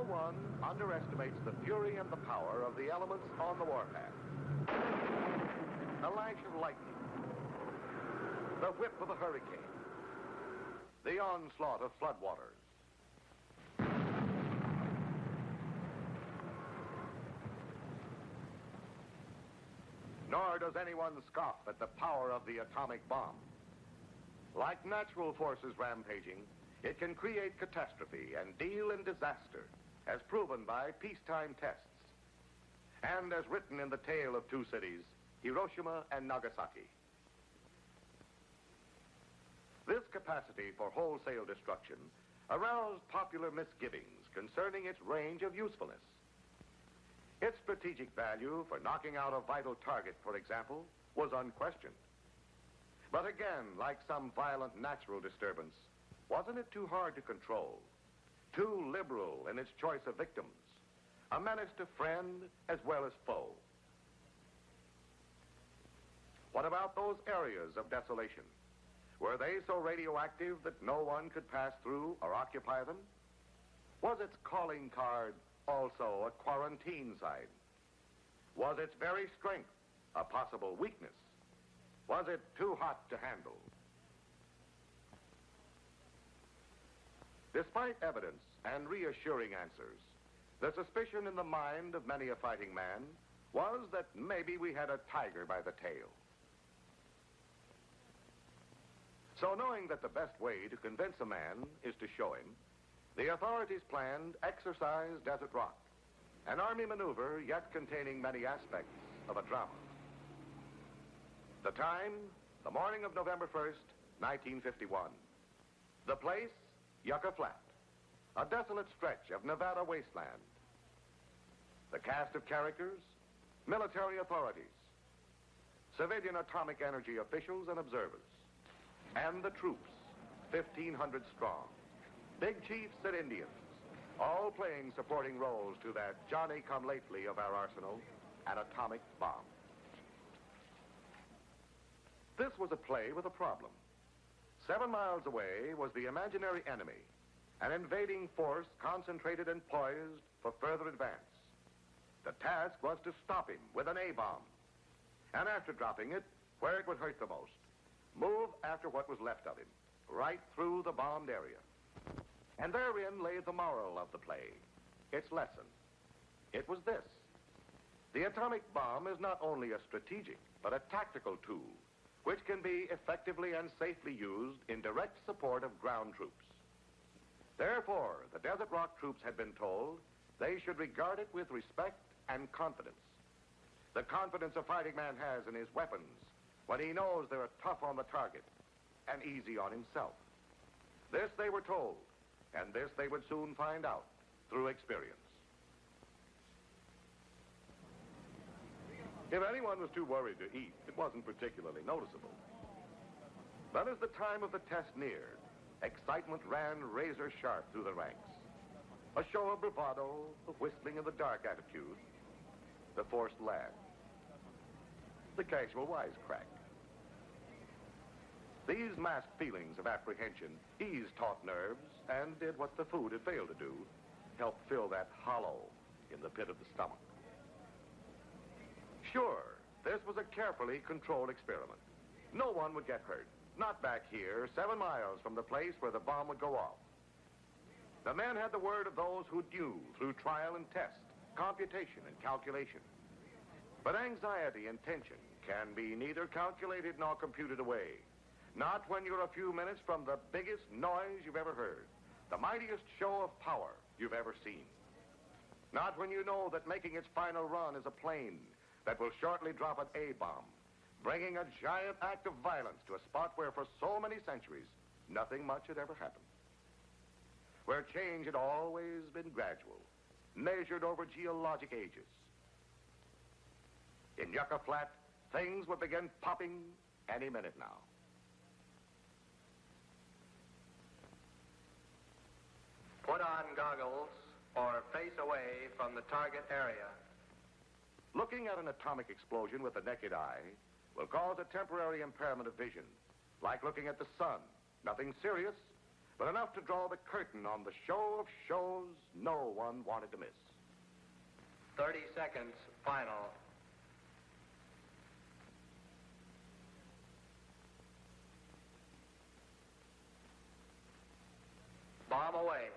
one underestimates the fury and the power of the elements on the warpath. A lash of lightning, the whip of a hurricane, the onslaught of floodwaters. Nor does anyone scoff at the power of the atomic bomb. Like natural forces rampaging, it can create catastrophe and deal in disaster, as proven by peacetime tests, and as written in the tale of two cities, Hiroshima and Nagasaki. This capacity for wholesale destruction aroused popular misgivings concerning its range of usefulness. Its strategic value for knocking out a vital target, for example, was unquestioned. But again, like some violent natural disturbance, wasn't it too hard to control? Too liberal in its choice of victims? A menace to friend as well as foe? What about those areas of desolation? Were they so radioactive that no one could pass through or occupy them? Was its calling card also a quarantine sign? Was its very strength a possible weakness? Was it too hot to handle? Despite evidence and reassuring answers, the suspicion in the mind of many a fighting man was that maybe we had a tiger by the tail. So knowing that the best way to convince a man is to show him, the authorities planned Exercise Desert Rock, an Army maneuver yet containing many aspects of a drama. The time, the morning of November 1st, 1951. The place, Yucca Flat, a desolate stretch of Nevada wasteland. The cast of characters, military authorities, civilian atomic energy officials and observers, and the troops, 1,500 strong. Big chiefs and Indians, all playing supporting roles to that Johnny-come-lately of our arsenal, an atomic bomb. This was a play with a problem. 7 miles away was the imaginary enemy, an invading force concentrated and poised for further advance. The task was to stop him with an A-bomb, and after dropping it, where it would hurt the most, move after what was left of him, right through the bombed area. And therein lay the moral of the play, its lesson. It was this: the atomic bomb is not only a strategic, but a tactical tool, which can be effectively and safely used in direct support of ground troops. Therefore, the Desert Rock troops had been told they should regard it with respect and confidence. The confidence a fighting man has in his weapons when he knows they're tough on the target and easy on himself. This they were told, and this they would soon find out through experience. If anyone was too worried to eat, it wasn't particularly noticeable. But as the time of the test neared, excitement ran razor sharp through the ranks. A show of bravado, a whistling in the dark attitude, the forced laugh, the casual wisecrack. These masked feelings of apprehension eased taut nerves and did what the food had failed to do, help fill that hollow in the pit of the stomach. Sure, this was a carefully controlled experiment. No one would get hurt, not back here, 7 miles from the place where the bomb would go off. The men had the word of those who knew through trial and test, computation and calculation. But anxiety and tension can be neither calculated nor computed away. Not when you're a few minutes from the biggest noise you've ever heard, the mightiest show of power you've ever seen. Not when you know that making its final run is a plane that will shortly drop an A-bomb, bringing a giant act of violence to a spot where for so many centuries nothing much had ever happened. Where change had always been gradual, measured over geologic ages. In Yucca Flat, things would begin popping any minute now. Put on goggles or face away from the target area. Looking at an atomic explosion with the naked eye will cause a temporary impairment of vision, like looking at the sun. Nothing serious, but enough to draw the curtain on the show of shows no one wanted to miss. 30 seconds, final. Bomb away.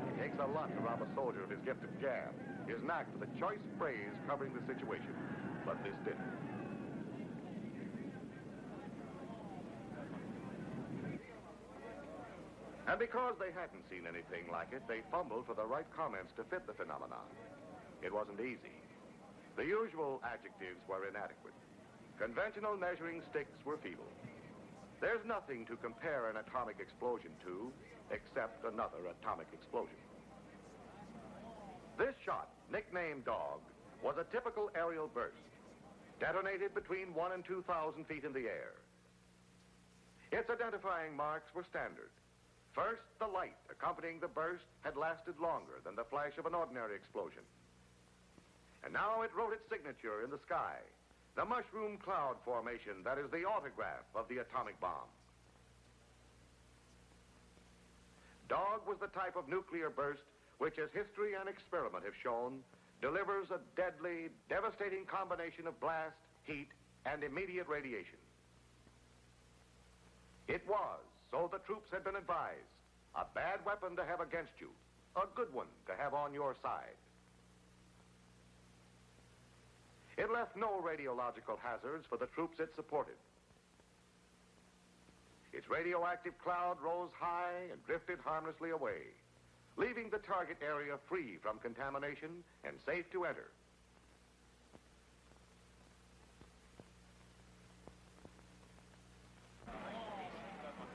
It takes a lot to rob a soldier of his gift of gab, his knack for the choice phrase covering the situation. But this didn't. And because they hadn't seen anything like it, they fumbled for the right comments to fit the phenomenon. It wasn't easy. The usual adjectives were inadequate. Conventional measuring sticks were feeble. There's nothing to compare an atomic explosion to except another atomic explosion. This shot, nicknamed Dog, was a typical aerial burst, detonated between 1,000 and 2,000 feet in the air. Its identifying marks were standard. First, the light accompanying the burst had lasted longer than the flash of an ordinary explosion. And now it wrote its signature in the sky, the mushroom cloud formation that is the autograph of the atomic bomb. Dog was the type of nuclear burst which, as history and experiment have shown, delivers a deadly, devastating combination of blast, heat, and immediate radiation. It was, so the troops had been advised, a bad weapon to have against you, a good one to have on your side. It left no radiological hazards for the troops it supported. Its radioactive cloud rose high and drifted harmlessly away, leaving the target area free from contamination and safe to enter.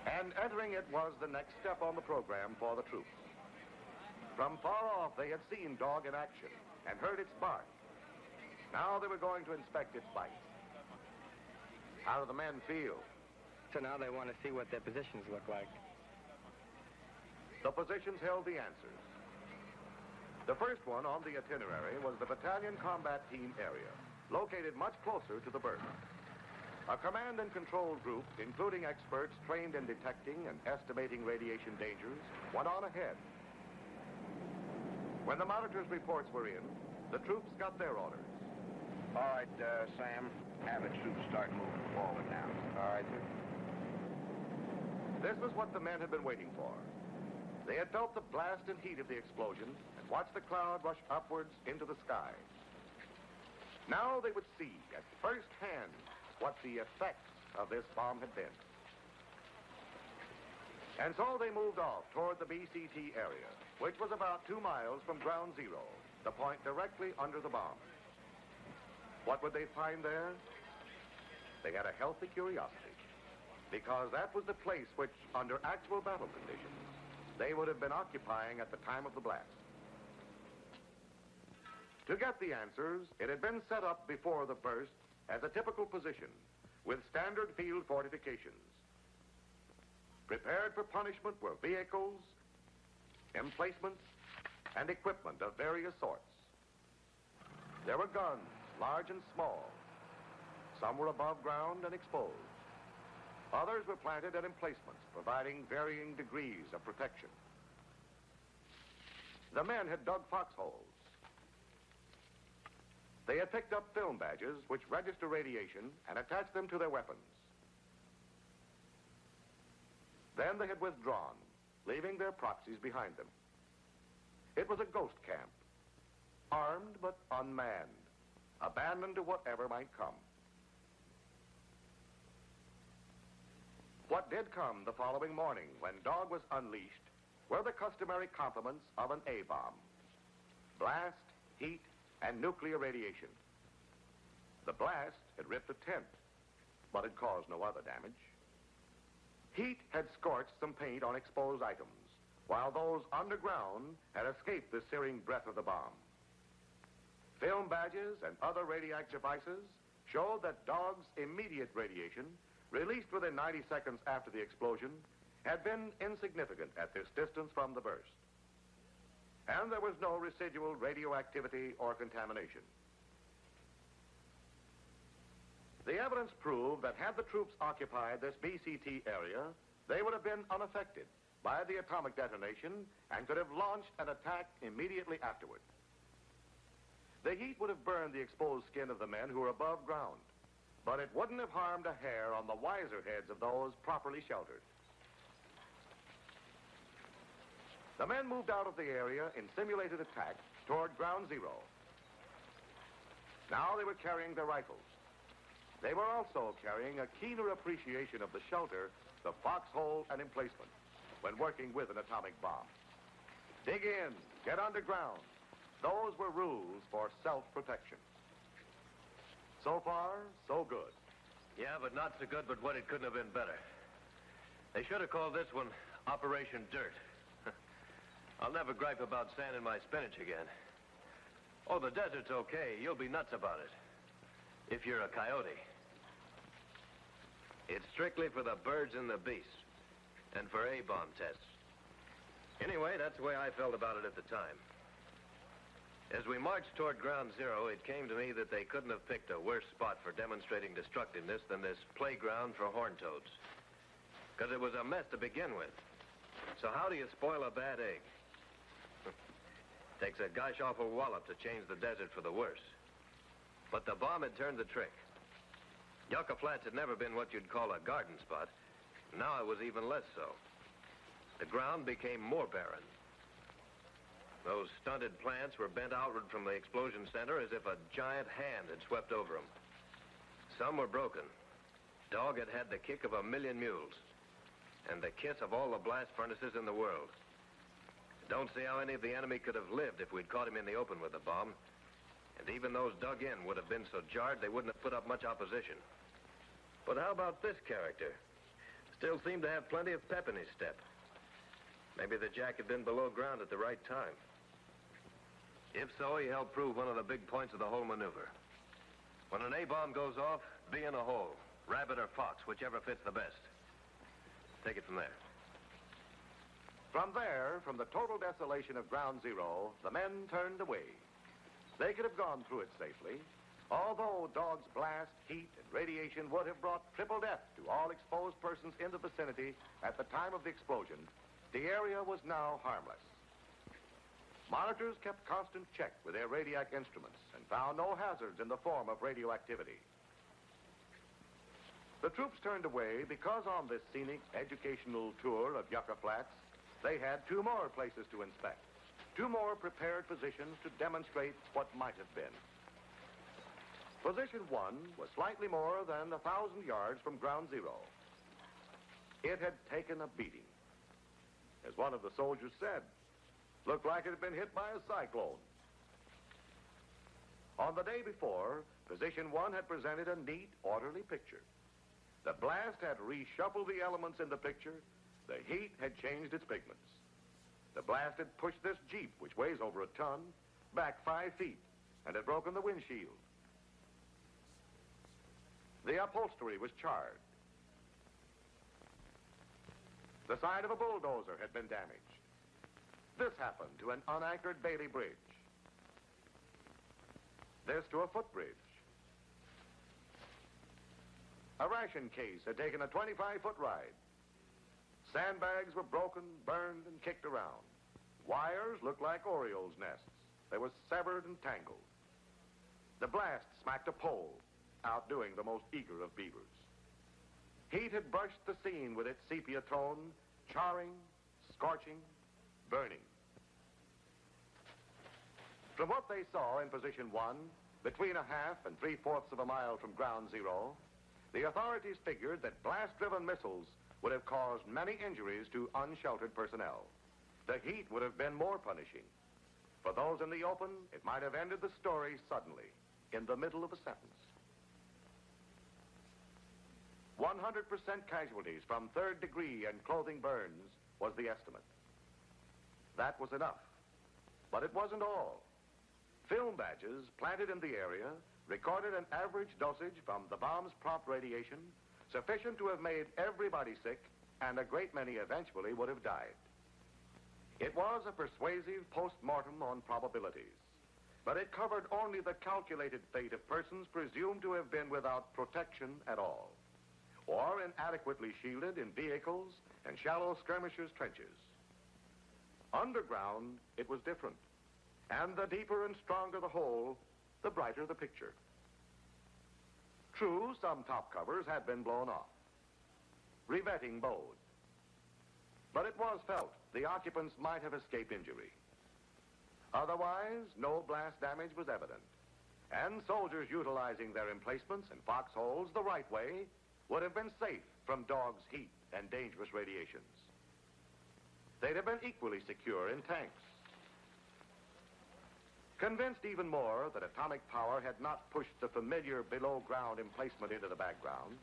And entering it was the next step on the program for the troops. From far off, they had seen Dog in action and heard its bark. Now they were going to inspect its bite. How do the men feel? So now they want to see what their positions look like. The positions held the answers. The first one on the itinerary was the Battalion Combat Team area, located much closer to the burst. A command and control group, including experts trained in detecting and estimating radiation dangers, went on ahead. When the monitors' reports were in, the troops got their orders. All right, Sam, have the troops start moving forward now. All right, sir. This was what the men had been waiting for. They had felt the blast and heat of the explosion and watched the cloud rush upwards into the sky. Now they would see at first hand what the effects of this bomb had been. And so they moved off toward the BCT area, which was about 2 miles from ground zero, the point directly under the bomb. What would they find there? They had a healthy curiosity, because that was the place which, under actual battle conditions, they would have been occupying at the time of the blast. To get the answers, it had been set up before the burst as a typical position with standard field fortifications. Prepared for punishment were vehicles, emplacements, and equipment of various sorts. There were guns, large and small. Some were above ground and exposed. Others were planted at emplacements, providing varying degrees of protection. The men had dug foxholes. They had picked up film badges which register radiation and attached them to their weapons. Then they had withdrawn, leaving their proxies behind them. It was a ghost camp, armed but unmanned, abandoned to whatever might come. What did come the following morning when Dog was unleashed were the customary complements of an A-bomb. Blast, heat, and nuclear radiation. The blast had ripped a tent, but had caused no other damage. Heat had scorched some paint on exposed items, while those underground had escaped the searing breath of the bomb. Film badges and other radioactive ices showed that Dog's immediate radiation, released within 90 seconds after the explosion, had been insignificant at this distance from the burst. And there was no residual radioactivity or contamination. The evidence proved that had the troops occupied this BCT area, they would have been unaffected by the atomic detonation and could have launched an attack immediately afterward. The heat would have burned the exposed skin of the men who were above ground, but it wouldn't have harmed a hair on the wiser heads of those properly sheltered. The men moved out of the area in simulated attack toward ground zero. Now they were carrying their rifles. They were also carrying a keener appreciation of the shelter, the foxhole, and emplacement when working with an atomic bomb. Dig in, get underground. Those were rules for self-protection. So far, so good. Yeah, but not so good, but what it couldn't have been better. They should have called this one Operation Dirt. I'll never gripe about sand in my spinach again. Oh, the desert's okay. You'll be nuts about it. If you're a coyote. It's strictly for the birds and the beasts. And for A-bomb tests. Anyway, that's the way I felt about it at the time. As we marched toward ground zero, it came to me that they couldn't have picked a worse spot for demonstrating destructiveness than this playground for horn toads. Because it was a mess to begin with. So how do you spoil a bad egg? Takes a gosh awful wallop to change the desert for the worse. But the bomb had turned the trick. Yucca Flats had never been what you'd call a garden spot. Now it was even less so. The ground became more barren. Those stunted plants were bent outward from the explosion center as if a giant hand had swept over them. Some were broken. Dog had had the kick of 1,000,000 mules. And the kiss of all the blast furnaces in the world. Don't see how any of the enemy could have lived if we'd caught him in the open with the bomb. And even those dug in would have been so jarred they wouldn't have put up much opposition. But how about this character? Still seemed to have plenty of pep in his step. Maybe the Jack had been below ground at the right time. If so, he helped prove one of the big points of the whole maneuver. When an A-bomb goes off, be in a hole. Rabbit or fox, whichever fits the best. Take it from there. From there, from the total desolation of ground zero, the men turned away. They could have gone through it safely, although Dog's blast, heat, and radiation would have brought triple death to all exposed persons in the vicinity at the time of the explosion. The area was now harmless. Monitors kept constant check with their radiac instruments and found no hazards in the form of radioactivity. The troops turned away because on this scenic educational tour of Yucca Flats, they had 2 more places to inspect, 2 more prepared positions to demonstrate what might have been. Position 1 was slightly more than 1,000 yards from ground zero. It had taken a beating. As one of the soldiers said, looked like it had been hit by a cyclone. On the day before, Position 1 had presented a neat, orderly picture. The blast had reshuffled the elements in the picture. The heat had changed its pigments. The blast had pushed this Jeep, which weighs over a ton, back 5 feet and had broken the windshield. The upholstery was charred. The side of a bulldozer had been damaged. This happened to an unanchored Bailey bridge. This to a footbridge. A ration case had taken a 25-foot ride. Sandbags were broken, burned, and kicked around. Wires looked like orioles' nests. They were severed and tangled. The blast smacked a pole, outdoing the most eager of beavers. Heat had brushed the scene with its sepia tone, charring, scorching, burning. From what they saw in Position 1, between 1/2 and 3/4 of a mile from ground zero, the authorities figured that blast-driven missiles would have caused many injuries to unsheltered personnel. The heat would have been more punishing. For those in the open, it might have ended the story suddenly, in the middle of a sentence. 100% casualties from third-degree and clothing burns was the estimate. That was enough. But it wasn't all. Film badges planted in the area recorded an average dosage from the bomb's prompt radiation sufficient to have made everybody sick, and a great many eventually would have died. It was a persuasive post-mortem on probabilities, but it covered only the calculated fate of persons presumed to have been without protection at all, or inadequately shielded in vehicles and shallow skirmishers' trenches. Underground, it was different, and the deeper and stronger the hole, the brighter the picture. True, some top covers had been blown off. Revetting bowed. But it was felt the occupants might have escaped injury. Otherwise, no blast damage was evident, and soldiers utilizing their emplacements and foxholes the right way would have been safe from dogs' heat and dangerous radiations. They'd have been equally secure in tanks. Convinced even more that atomic power had not pushed the familiar below-ground emplacement into the background,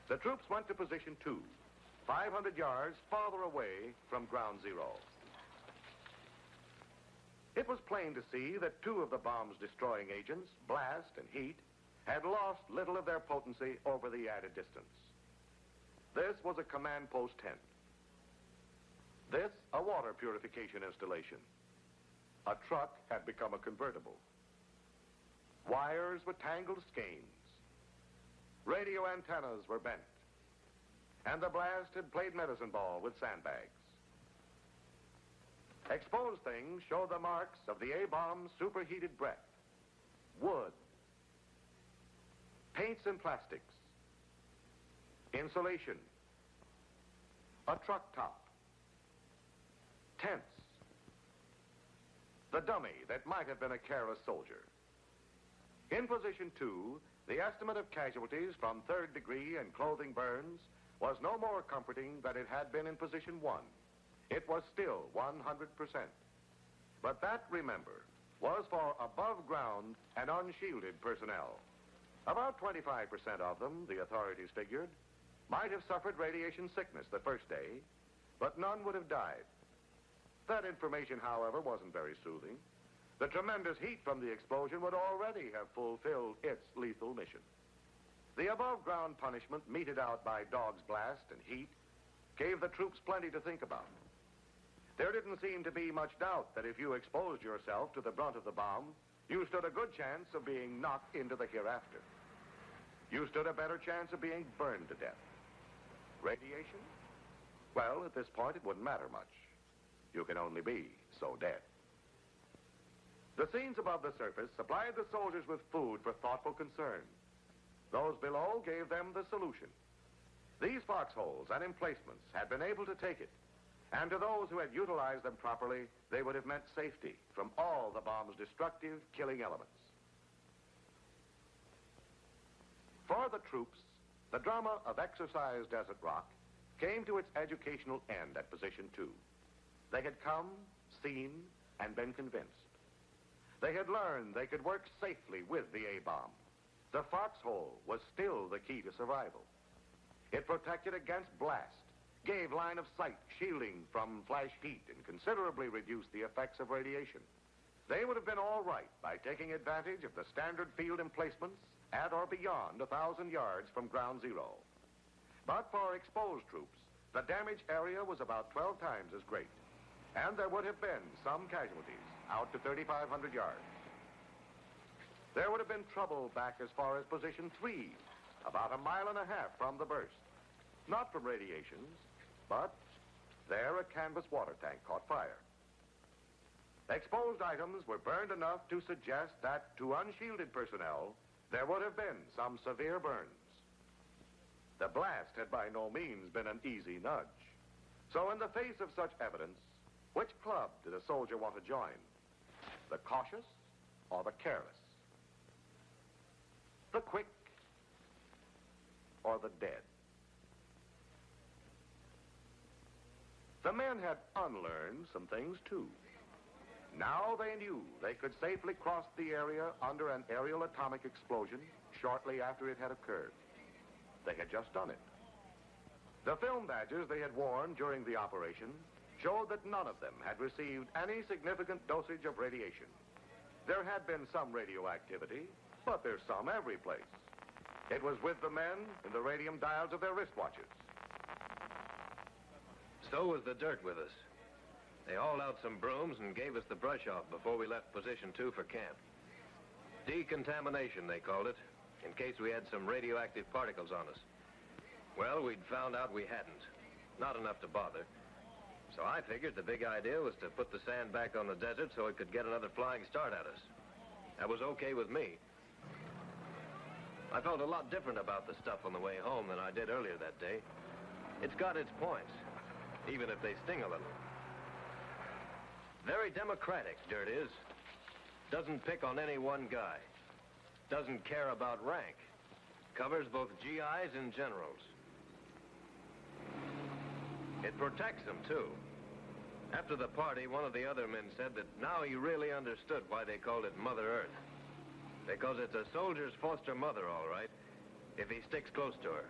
the troops went to position 2, 500 yards farther away from ground zero. It was plain to see that 2 of the bomb's destroying agents, blast and heat, had lost little of their potency over the added distance. This was a command post tent. This, a water purification installation. A truck had become a convertible. Wires were tangled skeins. Radio antennas were bent. And the blast had played medicine ball with sandbags. Exposed things showed the marks of the A-bomb's superheated breath. Wood. Paints and plastics. Insulation. A truck top. Tents. The dummy that might have been a careless soldier. In position 2, the estimate of casualties from third-degree and clothing burns was no more comforting than it had been in position 1. It was still 100%. But that, remember, was for above-ground and unshielded personnel. About 25% of them, the authorities figured, might have suffered radiation sickness the first day, but none would have died. That information, however, wasn't very soothing. The tremendous heat from the explosion would already have fulfilled its lethal mission. The above-ground punishment meted out by dog's blast and heat gave the troops plenty to think about. There didn't seem to be much doubt that if you exposed yourself to the brunt of the bomb, you stood a good chance of being knocked into the hereafter. You stood a better chance of being burned to death. Radiation? Well, at this point, it wouldn't matter much. You can only be so dead. The scenes above the surface supplied the soldiers with food for thoughtful concern. Those below gave them the solution. These foxholes and emplacements had been able to take it, and to those who had utilized them properly, they would have meant safety from all the bomb's destructive, killing elements. For the troops, the drama of Exercise Desert Rock came to its educational end at position 2. They had come, seen, and been convinced. They had learned they could work safely with the A-bomb. The foxhole was still the key to survival. It protected against blast, gave line of sight shielding from flash heat, and considerably reduced the effects of radiation. They would have been all right by taking advantage of the standard field emplacements at or beyond 1,000 yards from ground zero. But for exposed troops, the damage area was about 12 times as great. And there would have been some casualties out to 3,500 yards. There would have been trouble back as far as position 3, about 1.5 miles from the burst. Not from radiations, but there a canvas water tank caught fire. Exposed items were burned enough to suggest that to unshielded personnel, there would have been some severe burns. The blast had by no means been an easy nudge. So in the face of such evidence, which club did a soldier want to join? The cautious or the careless? The quick or the dead? men had unlearned some things, too. Now they knew they could safely cross the area under an aerial atomic explosion shortly after it had occurred. They had just done it. The film badges they had worn during the operation showed that none of them had received any significant dosage of radiation. There had been some radioactivity, but there's some every place. It was with the men in the radium dials of their wristwatches. So was the dirt with us. They hauled out some brooms and gave us the brush off before we left Position 2 for camp. Decontamination, they called it, in case we had some radioactive particles on us. Well, we'd found out we hadn't. Not enough to bother. So I figured the big idea was to put the sand back on the desert so it could get another flying start at us. That was okay with me. I felt a lot different about the stuff on the way home than I did earlier that day. It's got its points, even if they sting a little. Very democratic, dirt is. Doesn't pick on any one guy. Doesn't care about rank. Covers both GIs and generals. It protects them, too. After the party, one of the other men said that now he really understood why they called it Mother Earth. Because it's a soldier's foster mother, all right, if he sticks close to her.